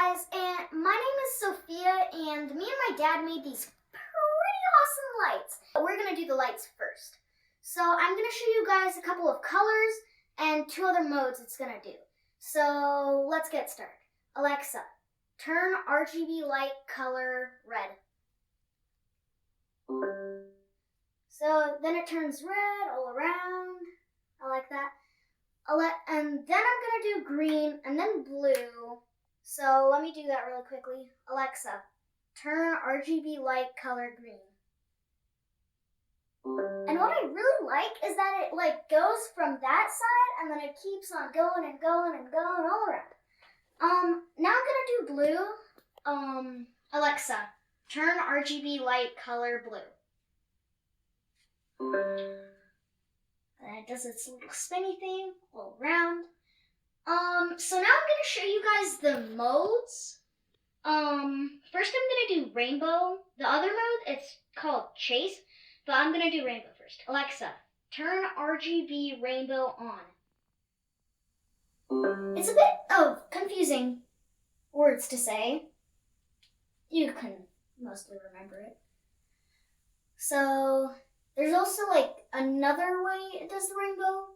guys, and my name is Sophia, and me and my dad made these pretty awesome lights. We're gonna do the lights first. So I'm gonna show you guys a couple of colors and two other modes it's gonna do. So let's get started. Alexa, turn RGB light color red. So then it turns red all around. I like that. And then I'm gonna do green and then blue. So let me do that really quickly. Alexa, turn RGB light color green. And what I really like is that it goes from that side and then it keeps on going and going and going all around. Now I'm gonna do blue. Alexa, turn RGB light color blue. And it does its little spinny thing all around. So now I'm gonna show you guys the modes. First I'm gonna do rainbow. The other mode, it's called chase, but I'm gonna do rainbow first. Alexa, turn RGB rainbow on. It's a bit of confusing words to say. You can mostly remember it. So there's also another way it does the rainbow,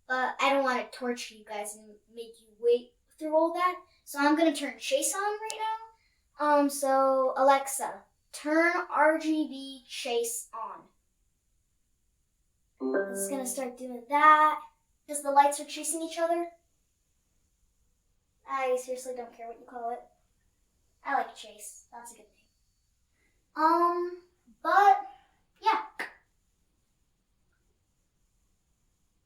but I don't want to torture you guys and make you wait through all that. So I'm gonna turn chase on right now. So Alexa, turn RGB chase on. It's gonna start doing that. Because the lights are chasing each other. I seriously don't care what you call it. I like chase. That's a good name. But